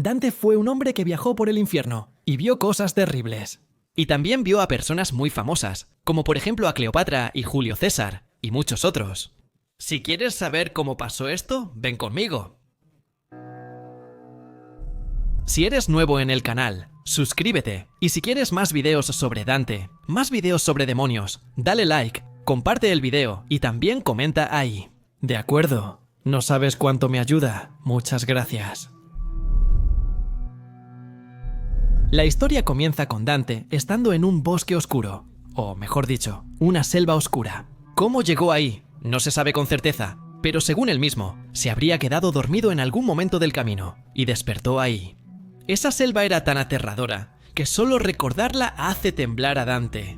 Dante fue un hombre que viajó por el infierno y vio cosas terribles. Y también vio a personas muy famosas, como por ejemplo a Cleopatra y Julio César, y muchos otros. Si quieres saber cómo pasó esto, ven conmigo. Si eres nuevo en el canal, suscríbete, y si quieres más videos sobre Dante, más videos sobre demonios, dale like, comparte el video y también comenta ahí. De acuerdo, no sabes cuánto me ayuda, muchas gracias. La historia comienza con Dante estando en un bosque oscuro, o mejor dicho, una selva oscura. ¿Cómo llegó ahí? No se sabe con certeza, pero según él mismo, se habría quedado dormido en algún momento del camino y despertó ahí. Esa selva era tan aterradora que solo recordarla hace temblar a Dante.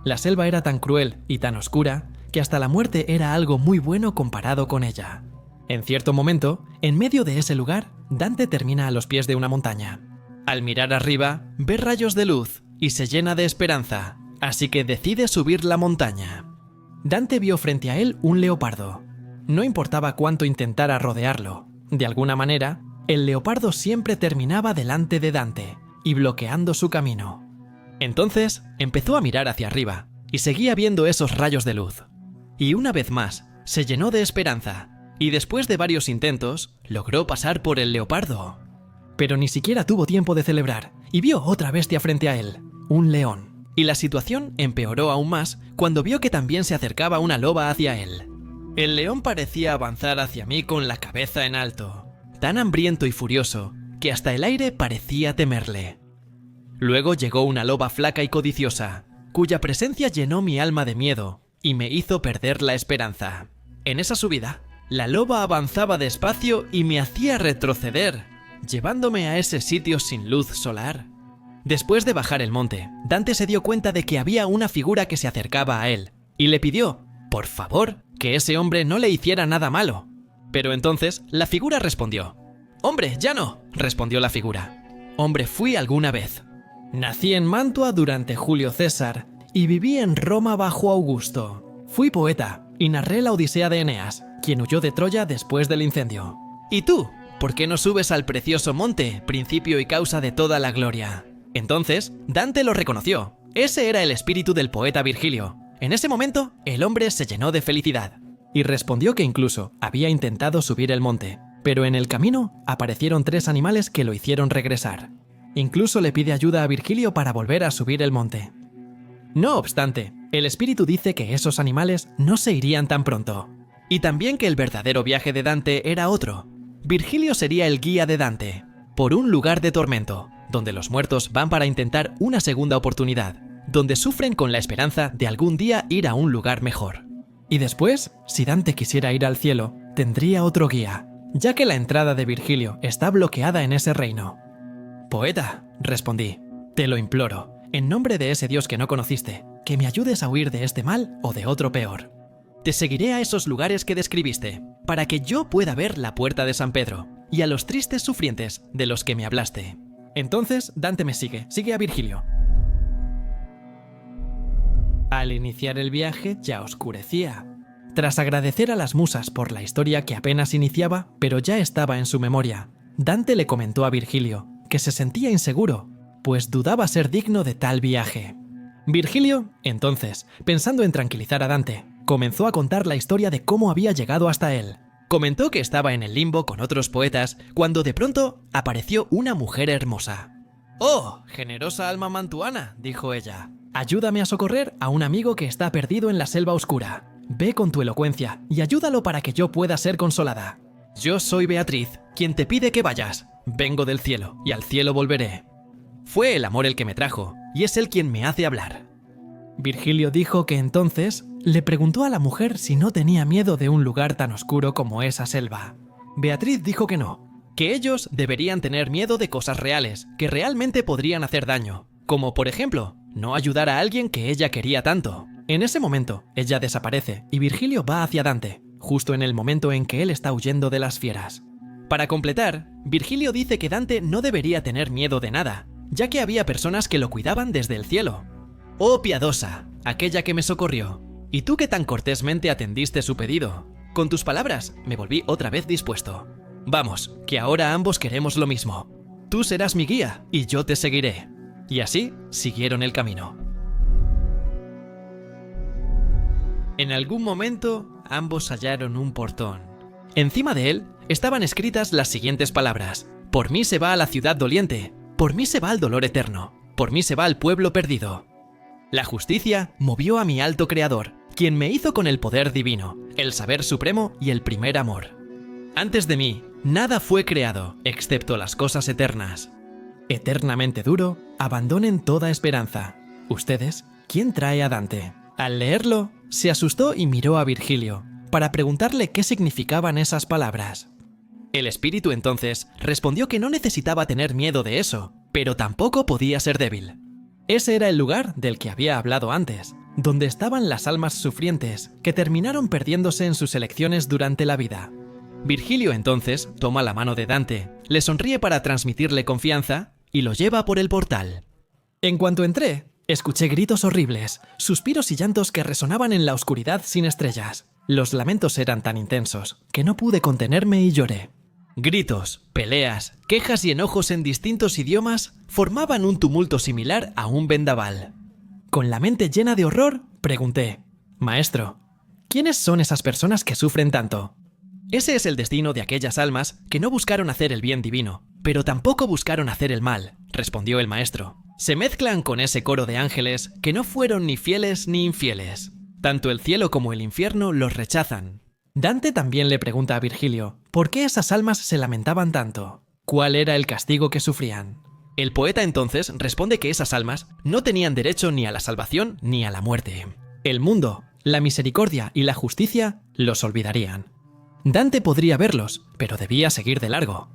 La selva era tan cruel y tan oscura que hasta la muerte era algo muy bueno comparado con ella. En cierto momento, en medio de ese lugar, Dante termina a los pies de una montaña. Al mirar arriba, ve rayos de luz y se llena de esperanza, así que decide subir la montaña. Dante vio frente a él un leopardo. No importaba cuánto intentara rodearlo, de alguna manera, el leopardo siempre terminaba delante de Dante y bloqueando su camino. Entonces empezó a mirar hacia arriba y seguía viendo esos rayos de luz. Y una vez más, se llenó de esperanza y después de varios intentos, logró pasar por el leopardo. Pero ni siquiera tuvo tiempo de celebrar y vio otra bestia frente a él, un león. Y la situación empeoró aún más cuando vio que también se acercaba una loba hacia él. El león parecía avanzar hacia mí con la cabeza en alto, tan hambriento y furioso que hasta el aire parecía temerle. Luego llegó una loba flaca y codiciosa, cuya presencia llenó mi alma de miedo y me hizo perder la esperanza. En esa subida, la loba avanzaba despacio y me hacía retroceder, llevándome a ese sitio sin luz solar. Después de bajar el monte, Dante se dio cuenta de que había una figura que se acercaba a él y le pidió, por favor, que ese hombre no le hiciera nada malo. Pero entonces la figura respondió. «Hombre, ya no», respondió la figura. «Hombre fui alguna vez. Nací en Mantua durante Julio César y viví en Roma bajo Augusto. Fui poeta y narré la Odisea de Eneas, quien huyó de Troya después del incendio. ¿Y tú? ¿Por qué no subes al precioso monte, principio y causa de toda la gloria?» Entonces, Dante lo reconoció. Ese era el espíritu del poeta Virgilio. En ese momento, el hombre se llenó de felicidad. Y respondió que incluso había intentado subir el monte, pero en el camino aparecieron 3 animales que lo hicieron regresar. Incluso le pide ayuda a Virgilio para volver a subir el monte. No obstante, el espíritu dice que esos animales no se irían tan pronto. Y también que el verdadero viaje de Dante era otro. Virgilio sería el guía de Dante, por un lugar de tormento, donde los muertos van para intentar una segunda oportunidad, donde sufren con la esperanza de algún día ir a un lugar mejor. Y después, si Dante quisiera ir al cielo, tendría otro guía, ya que la entrada de Virgilio está bloqueada en ese reino. «Poeta», respondí, «te lo imploro, en nombre de ese Dios que no conociste, que me ayudes a huir de este mal o de otro peor. Te seguiré a esos lugares que describiste, para que yo pueda ver la puerta de San Pedro y a los tristes sufrientes de los que me hablaste». Entonces Dante me sigue a Virgilio. Al iniciar el viaje ya oscurecía. Tras agradecer a las musas por la historia que apenas iniciaba, pero ya estaba en su memoria, Dante le comentó a Virgilio que se sentía inseguro, pues dudaba ser digno de tal viaje. Virgilio, entonces, pensando en tranquilizar a Dante, comenzó a contar la historia de cómo había llegado hasta él. Comentó que estaba en el limbo con otros poetas cuando de pronto apareció una mujer hermosa. «Oh, generosa alma mantuana», dijo ella, «ayúdame a socorrer a un amigo que está perdido en la selva oscura. Ve con tu elocuencia y ayúdalo para que yo pueda ser consolada. Yo soy Beatriz, quien te pide que vayas. Vengo del cielo y al cielo volveré. Fue el amor el que me trajo y es él quien me hace hablar». Virgilio dijo que entonces le preguntó a la mujer si no tenía miedo de un lugar tan oscuro como esa selva. Beatriz dijo que no, que ellos deberían tener miedo de cosas reales, que realmente podrían hacer daño, como por ejemplo, no ayudar a alguien que ella quería tanto. En ese momento, ella desaparece y Virgilio va hacia Dante, justo en el momento en que él está huyendo de las fieras. Para completar, Virgilio dice que Dante no debería tener miedo de nada, ya que había personas que lo cuidaban desde el cielo. «Oh piadosa, aquella que me socorrió, y tú que tan cortésmente atendiste su pedido, con tus palabras me volví otra vez dispuesto. Vamos, que ahora ambos queremos lo mismo. Tú serás mi guía y yo te seguiré. Y así siguieron el camino. En algún momento, ambos hallaron un portón. Encima de él estaban escritas las siguientes palabras: por mí se va a la ciudad doliente, por mí se va al dolor eterno, por mí se va al pueblo perdido. La justicia movió a mi alto creador, quien me hizo con el poder divino, el saber supremo y el primer amor. Antes de mí, nada fue creado, excepto las cosas eternas. Eternamente duro, abandonen toda esperanza. Ustedes, ¿quién trae a Dante? Al leerlo, se asustó y miró a Virgilio, para preguntarle qué significaban esas palabras. El espíritu entonces respondió que no necesitaba tener miedo de eso, pero tampoco podía ser débil. Ese era el lugar del que había hablado antes, donde estaban las almas sufrientes que terminaron perdiéndose en sus elecciones durante la vida. Virgilio entonces toma la mano de Dante, le sonríe para transmitirle confianza y lo lleva por el portal. En cuanto entré, escuché gritos horribles, suspiros y llantos que resonaban en la oscuridad sin estrellas. Los lamentos eran tan intensos que no pude contenerme y lloré. Gritos, peleas, quejas y enojos en distintos idiomas formaban un tumulto similar a un vendaval. Con la mente llena de horror, pregunté: Maestro, ¿quiénes son esas personas que sufren tanto? Ese es el destino de aquellas almas que no buscaron hacer el bien divino, pero tampoco buscaron hacer el mal, respondió el maestro. Se mezclan con ese coro de ángeles que no fueron ni fieles ni infieles. Tanto el cielo como el infierno los rechazan. Dante también le pregunta a Virgilio por qué esas almas se lamentaban tanto. ¿Cuál era el castigo que sufrían? El poeta entonces responde que esas almas no tenían derecho ni a la salvación ni a la muerte. El mundo, la misericordia y la justicia los olvidarían. Dante podría verlos, pero debía seguir de largo.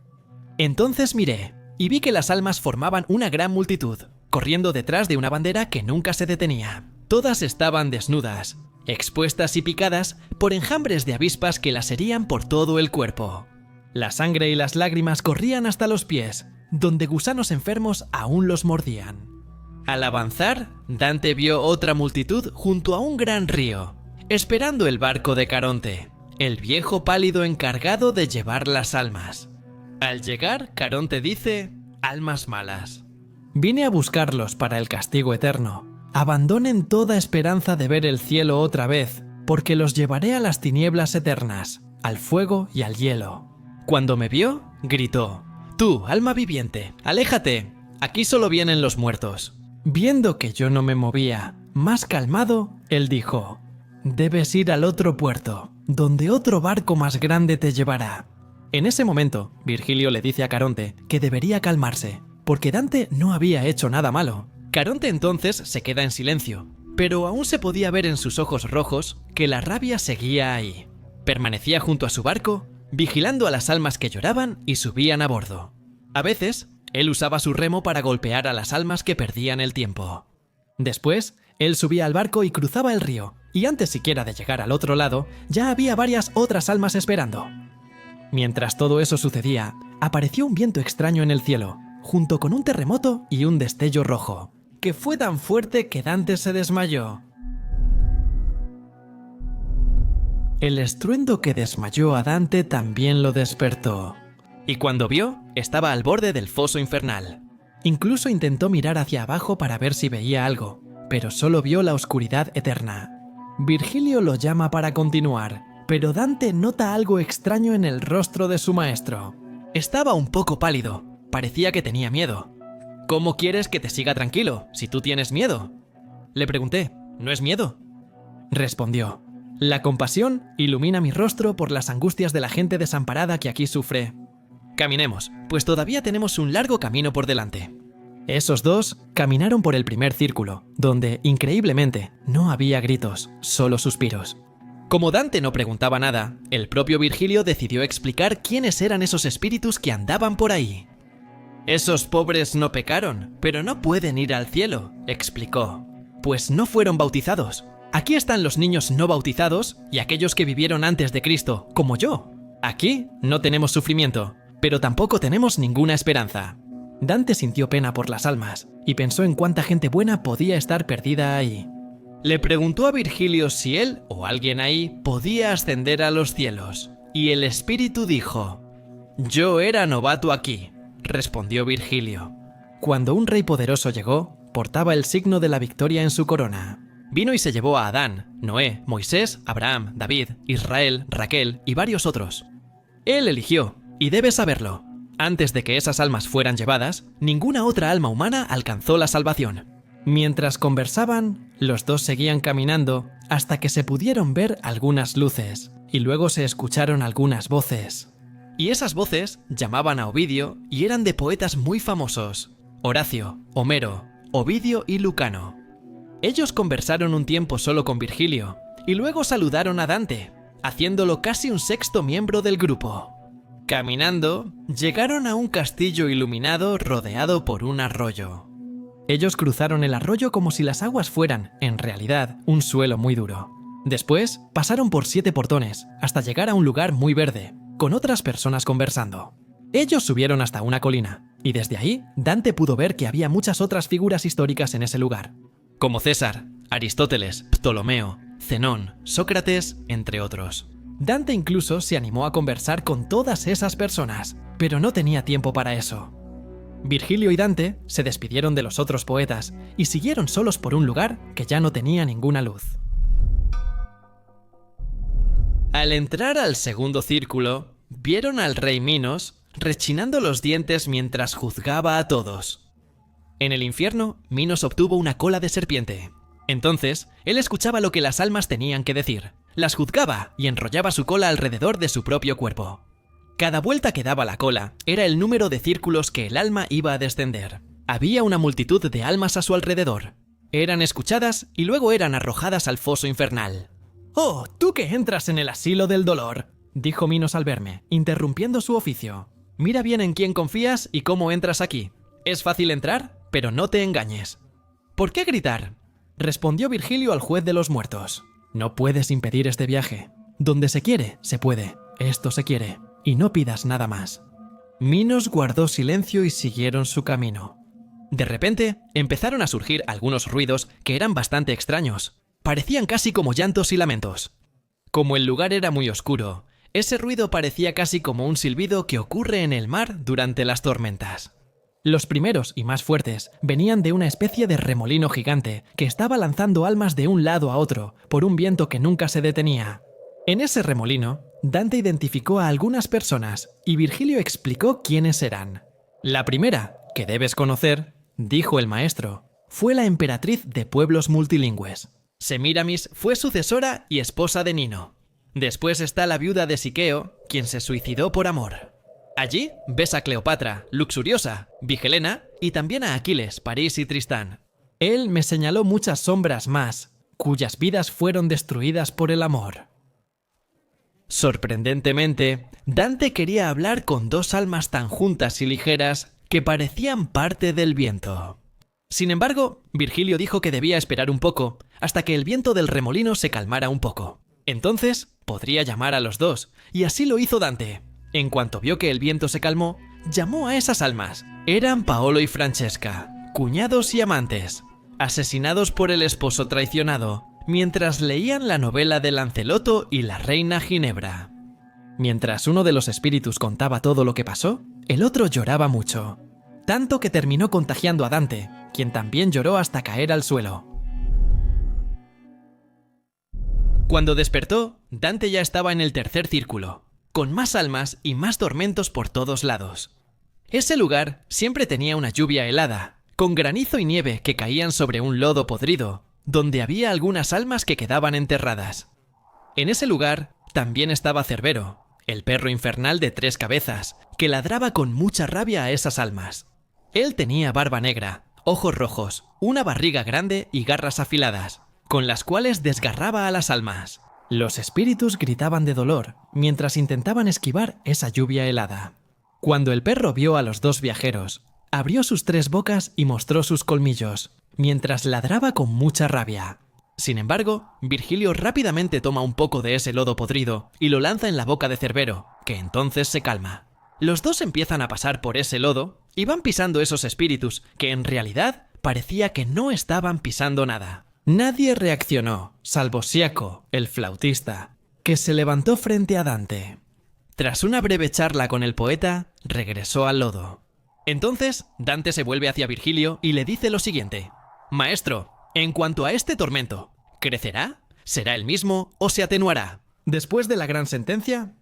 Entonces miré y vi que las almas formaban una gran multitud, corriendo detrás de una bandera que nunca se detenía. Todas estaban desnudas, expuestas y picadas por enjambres de avispas que las herían por todo el cuerpo. La sangre y las lágrimas corrían hasta los pies, donde gusanos enfermos aún los mordían. Al avanzar, Dante vio otra multitud junto a un gran río, esperando el barco de Caronte, el viejo pálido encargado de llevar las almas. Al llegar, Caronte dice: almas malas. Vine a buscarlos para el castigo eterno. Abandonen toda esperanza de ver el cielo otra vez, porque los llevaré a las tinieblas eternas, al fuego y al hielo. Cuando me vio, gritó: tú, alma viviente, aléjate, aquí solo vienen los muertos. Viendo que yo no me movía, más calmado, él dijo: debes ir al otro puerto, donde otro barco más grande te llevará. En ese momento, Virgilio le dice a Caronte que debería calmarse, porque Dante no había hecho nada malo. Caronte entonces se queda en silencio, pero aún se podía ver en sus ojos rojos que la rabia seguía ahí. Permanecía junto a su barco, vigilando a las almas que lloraban y subían a bordo. A veces, él usaba su remo para golpear a las almas que perdían el tiempo. Después, él subía al barco y cruzaba el río, y antes siquiera de llegar al otro lado, ya había varias otras almas esperando. Mientras todo eso sucedía, apareció un viento extraño en el cielo, junto con un terremoto y un destello rojo, que fue tan fuerte que Dante se desmayó. El estruendo que desmayó a Dante también lo despertó, y cuando vio, estaba al borde del foso infernal. Incluso intentó mirar hacia abajo para ver si veía algo, pero solo vio la oscuridad eterna. Virgilio lo llama para continuar, pero Dante nota algo extraño en el rostro de su maestro. Estaba un poco pálido, parecía que tenía miedo. ¿Cómo quieres que te siga tranquilo, si tú tienes miedo? Le pregunté: ¿no es miedo? Respondió: la compasión ilumina mi rostro por las angustias de la gente desamparada que aquí sufre. Caminemos, pues todavía tenemos un largo camino por delante. Esos dos caminaron por el primer círculo, donde, increíblemente, no había gritos, solo suspiros. Como Dante no preguntaba nada, el propio Virgilio decidió explicar quiénes eran esos espíritus que andaban por ahí. Esos pobres no pecaron, pero no pueden ir al cielo, explicó, pues no fueron bautizados. Aquí están los niños no bautizados y aquellos que vivieron antes de Cristo, como yo. Aquí no tenemos sufrimiento, pero tampoco tenemos ninguna esperanza. Dante sintió pena por las almas y pensó en cuánta gente buena podía estar perdida ahí. Le preguntó a Virgilio si él o alguien ahí podía ascender a los cielos, y el espíritu dijo: yo era novato aquí, respondió Virgilio. Cuando un rey poderoso llegó, portaba el signo de la victoria en su corona. Vino y se llevó a Adán, Noé, Moisés, Abraham, David, Israel, Raquel y varios otros. Él eligió, y debes saberlo. Antes de que esas almas fueran llevadas, ninguna otra alma humana alcanzó la salvación. Mientras conversaban, los dos seguían caminando hasta que se pudieron ver algunas luces, y luego se escucharon algunas voces. Y esas voces llamaban a Ovidio y eran de poetas muy famosos: Horacio, Homero, Ovidio y Lucano. Ellos conversaron un tiempo solo con Virgilio, y luego saludaron a Dante, haciéndolo casi un sexto miembro del grupo. Caminando, llegaron a un castillo iluminado rodeado por un arroyo. Ellos cruzaron el arroyo como si las aguas fueran, en realidad, un suelo muy duro. Después, pasaron por 7 portones, hasta llegar a un lugar muy verde, con otras personas conversando. Ellos subieron hasta una colina, y desde ahí, Dante pudo ver que había muchas otras figuras históricas en ese lugar, como César, Aristóteles, Ptolomeo, Zenón, Sócrates, entre otros. Dante incluso se animó a conversar con todas esas personas, pero no tenía tiempo para eso. Virgilio y Dante se despidieron de los otros poetas y siguieron solos por un lugar que ya no tenía ninguna luz. Al entrar al segundo círculo, vieron al rey Minos rechinando los dientes mientras juzgaba a todos. En el infierno, Minos obtuvo una cola de serpiente. Entonces, él escuchaba lo que las almas tenían que decir, las juzgaba y enrollaba su cola alrededor de su propio cuerpo. Cada vuelta que daba la cola era el número de círculos que el alma iba a descender. Había una multitud de almas a su alrededor. Eran escuchadas y luego eran arrojadas al foso infernal. «Oh, tú que entras en el asilo del dolor», dijo Minos al verme, interrumpiendo su oficio. «Mira bien en quién confías y cómo entras aquí. Es fácil entrar, pero no te engañes». «¿Por qué gritar?», respondió Virgilio al juez de los muertos. «No puedes impedir este viaje. Donde se quiere, se puede. Esto se quiere. Y no pidas nada más». Minos guardó silencio y siguieron su camino. De repente, empezaron a surgir algunos ruidos que eran bastante extraños. Parecían casi como llantos y lamentos. Como el lugar era muy oscuro, ese ruido parecía casi como un silbido que ocurre en el mar durante las tormentas. Los primeros y más fuertes venían de una especie de remolino gigante que estaba lanzando almas de un lado a otro por un viento que nunca se detenía. En ese remolino, Dante identificó a algunas personas y Virgilio explicó quiénes eran. La primera, que debes conocer, dijo el maestro, fue la emperatriz de pueblos multilingües. Semíramis fue sucesora y esposa de Nino. Después está la viuda de Siqueo, quien se suicidó por amor. Allí ves a Cleopatra, luxuriosa, Vigelena y también a Aquiles, París y Tristán. Él me señaló muchas sombras más, cuyas vidas fueron destruidas por el amor. Sorprendentemente, Dante quería hablar con 2 almas tan juntas y ligeras que parecían parte del viento. Sin embargo, Virgilio dijo que debía esperar un poco, hasta que el viento del remolino se calmara un poco. Entonces, podría llamar a los 2, y así lo hizo Dante. En cuanto vio que el viento se calmó, llamó a esas almas. Eran Paolo y Francesca, cuñados y amantes, asesinados por el esposo traicionado, mientras leían la novela de Lanceloto y la reina Ginebra. Mientras uno de los espíritus contaba todo lo que pasó, el otro lloraba mucho. Tanto que terminó contagiando a Dante, quien también lloró hasta caer al suelo. Cuando despertó, Dante ya estaba en el tercer círculo, con más almas y más tormentos por todos lados. Ese lugar siempre tenía una lluvia helada, con granizo y nieve que caían sobre un lodo podrido, donde había algunas almas que quedaban enterradas. En ese lugar también estaba Cerbero, el perro infernal de 3 cabezas, que ladraba con mucha rabia a esas almas. Él tenía barba negra, ojos rojos, una barriga grande y garras afiladas, con las cuales desgarraba a las almas. Los espíritus gritaban de dolor, mientras intentaban esquivar esa lluvia helada. Cuando el perro vio a los 2 viajeros, abrió sus 3 bocas y mostró sus colmillos, mientras ladraba con mucha rabia. Sin embargo, Virgilio rápidamente toma un poco de ese lodo podrido y lo lanza en la boca de Cerbero, que entonces se calma. Los 2 empiezan a pasar por ese lodo y van pisando esos espíritus que en realidad parecía que no estaban pisando nada. Nadie reaccionó, salvo Siaco, el flautista, que se levantó frente a Dante. Tras una breve charla con el poeta, regresó al lodo. Entonces, Dante se vuelve hacia Virgilio y le dice lo siguiente: Maestro, en cuanto a este tormento, ¿crecerá? ¿Será el mismo o se atenuará? Después de la gran sentencia,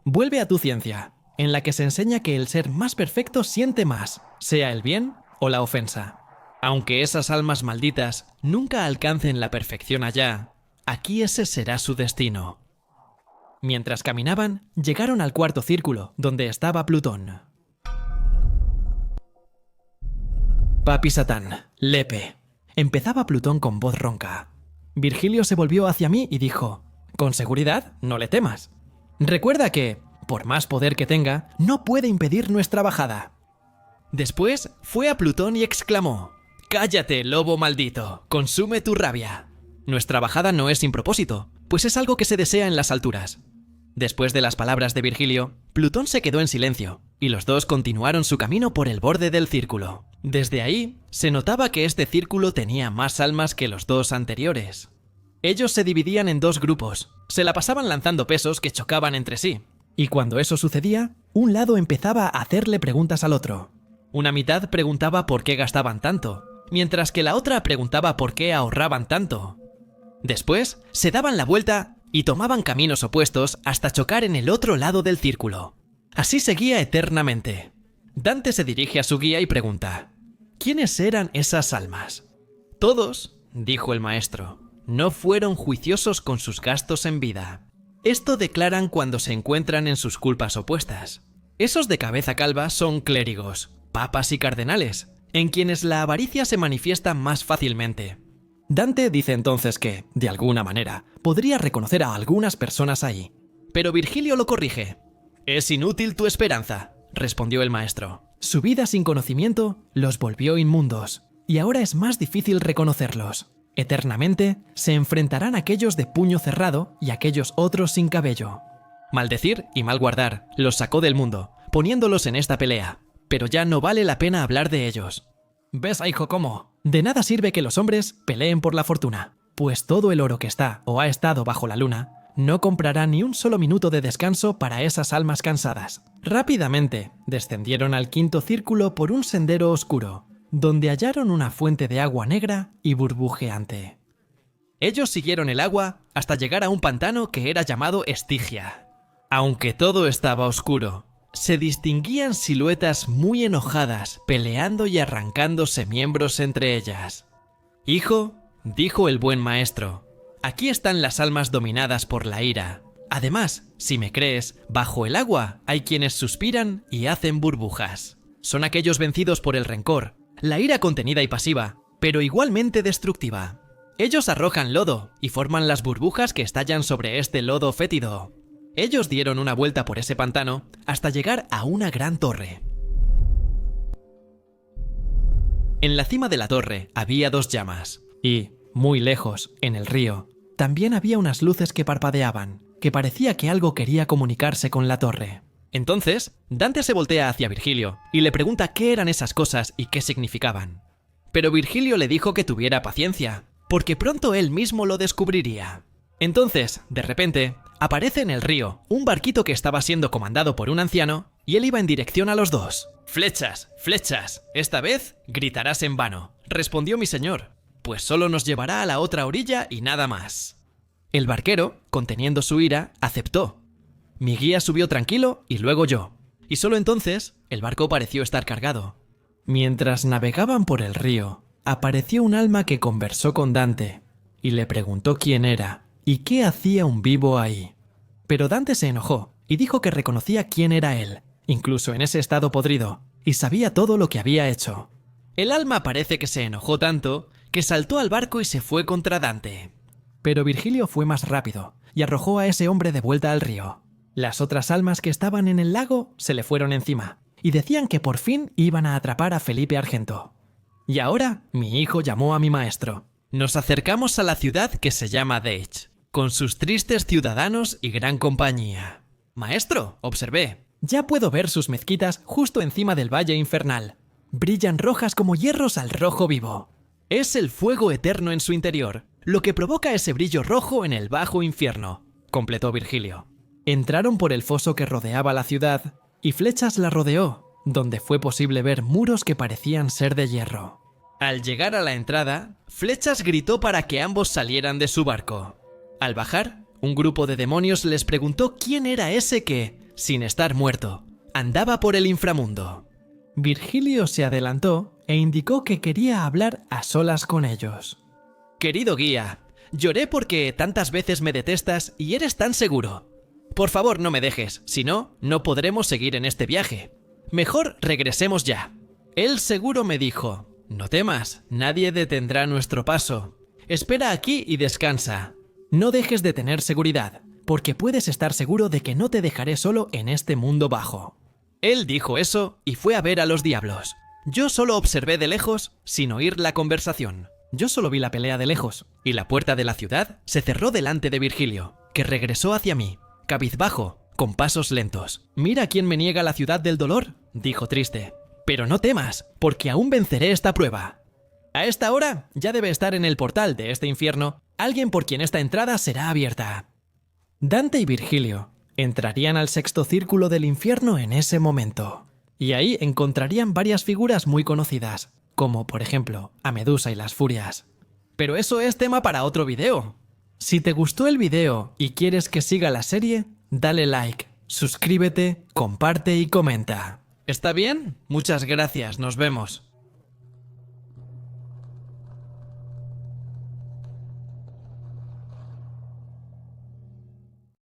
vuelve a tu ciencia, en la que se enseña que el ser más perfecto siente más, sea el bien o la ofensa. Aunque esas almas malditas nunca alcancen la perfección allá, aquí ese será su destino. Mientras caminaban, llegaron al cuarto círculo, donde estaba Plutón. Papi Satán, Lepe. Empezaba Plutón con voz ronca. Virgilio se volvió hacia mí y dijo: con seguridad, no le temas. Recuerda que, por más poder que tenga, no puede impedir nuestra bajada. Después fue a Plutón y exclamó: cállate, lobo maldito, consume tu rabia. Nuestra bajada no es sin propósito, pues es algo que se desea en las alturas. Después de las palabras de Virgilio, Plutón se quedó en silencio, y los dos continuaron su camino por el borde del círculo. Desde ahí, se notaba que este círculo tenía más almas que los dos anteriores. Ellos se dividían en dos grupos, se la pasaban lanzando pesos que chocaban entre sí, y cuando eso sucedía, un lado empezaba a hacerle preguntas al otro. Una mitad preguntaba por qué gastaban tanto, mientras que la otra preguntaba por qué ahorraban tanto. Después, se daban la vuelta y tomaban caminos opuestos hasta chocar en el otro lado del círculo. Así seguía eternamente. Dante se dirige a su guía y pregunta: ¿quiénes eran esas almas? Todos, dijo el maestro, no fueron juiciosos con sus gastos en vida. Esto declaran cuando se encuentran en sus culpas opuestas. Esos de cabeza calva son clérigos, papas y cardenales, en quienes la avaricia se manifiesta más fácilmente. Dante dice entonces que, de alguna manera, podría reconocer a algunas personas ahí. Pero Virgilio lo corrige. Es inútil tu esperanza, respondió el maestro. Su vida sin conocimiento los volvió inmundos, y ahora es más difícil reconocerlos. Eternamente se enfrentarán aquellos de puño cerrado y aquellos otros sin cabello. Maldecir y mal guardar los sacó del mundo, poniéndolos en esta pelea, pero ya no vale la pena hablar de ellos. ¿Ves, hijo, cómo? De nada sirve que los hombres peleen por la fortuna, pues todo el oro que está o ha estado bajo la luna no comprará ni un solo minuto de descanso para esas almas cansadas. Rápidamente descendieron al quinto círculo por un sendero oscuro, donde hallaron una fuente de agua negra y burbujeante. Ellos siguieron el agua hasta llegar a un pantano que era llamado Estigia. Aunque todo estaba oscuro, se distinguían siluetas muy enojadas peleando y arrancándose miembros entre ellas. «Hijo», dijo el buen maestro, «aquí están las almas dominadas por la ira. Además, si me crees, bajo el agua hay quienes suspiran y hacen burbujas. Son aquellos vencidos por el rencor, la ira contenida y pasiva, pero igualmente destructiva. Ellos arrojan lodo y forman las burbujas que estallan sobre este lodo fétido. Ellos dieron una vuelta por ese pantano hasta llegar a una gran torre. En la cima de la torre había dos llamas, y, muy lejos, en el río, también había unas luces que parpadeaban, que parecía que algo quería comunicarse con la torre. Entonces, Dante se voltea hacia Virgilio y le pregunta qué eran esas cosas y qué significaban. Pero Virgilio le dijo que tuviera paciencia, porque pronto él mismo lo descubriría. Entonces, de repente, aparece en el río un barquito que estaba siendo comandado por un anciano y él iba en dirección a los dos. «¡Flechas! ¡Flechas! Esta vez gritarás en vano», respondió mi señor, «pues solo nos llevará a la otra orilla y nada más». El barquero, conteniendo su ira, aceptó. Mi guía subió tranquilo y luego yo, y solo entonces el barco pareció estar cargado. Mientras navegaban por el río, apareció un alma que conversó con Dante y le preguntó quién era y qué hacía un vivo ahí. Pero Dante se enojó y dijo que reconocía quién era él, incluso en ese estado podrido, y sabía todo lo que había hecho. El alma parece que se enojó tanto que saltó al barco y se fue contra Dante. Pero Virgilio fue más rápido y arrojó a ese hombre de vuelta al río. Las otras almas que estaban en el lago se le fueron encima y decían que por fin iban a atrapar a Felipe Argento. Y ahora mi hijo llamó a mi maestro. Nos acercamos a la ciudad que se llama Deich, con sus tristes ciudadanos y gran compañía. «Maestro», observé, «ya puedo ver sus mezquitas justo encima del valle infernal. Brillan rojas como hierros al rojo vivo. Es el fuego eterno en su interior, lo que provoca ese brillo rojo en el bajo infierno», completó Virgilio. Entraron por el foso que rodeaba la ciudad, y Flechas la rodeó, donde fue posible ver muros que parecían ser de hierro. Al llegar a la entrada, Flechas gritó para que ambos salieran de su barco. Al bajar, un grupo de demonios les preguntó quién era ese que, sin estar muerto, andaba por el inframundo. Virgilio se adelantó e indicó que quería hablar a solas con ellos. «Querido guía, lloré porque tantas veces me detestas y eres tan seguro. Por favor, no me dejes, si no, no podremos seguir en este viaje. Mejor regresemos ya». Él seguro me dijo: «No temas, nadie detendrá nuestro paso. Espera aquí y descansa. No dejes de tener seguridad, porque puedes estar seguro de que no te dejaré solo en este mundo bajo». Él dijo eso y fue a ver a los diablos. Yo solo observé de lejos, sin oír la conversación. Yo solo vi la pelea de lejos, y la puerta de la ciudad se cerró delante de Virgilio, que regresó hacia mí, cabizbajo, con pasos lentos. «Mira quién me niega la ciudad del dolor», dijo triste. «Pero no temas, porque aún venceré esta prueba. A esta hora ya debe estar en el portal de este infierno alguien por quien esta entrada será abierta». Dante y Virgilio entrarían al sexto círculo del infierno en ese momento, y ahí encontrarían varias figuras muy conocidas, como por ejemplo a Medusa y las Furias. Pero eso es tema para otro video. Si te gustó el video y quieres que siga la serie, dale like, suscríbete, comparte y comenta. ¿Está bien? Muchas gracias, nos vemos.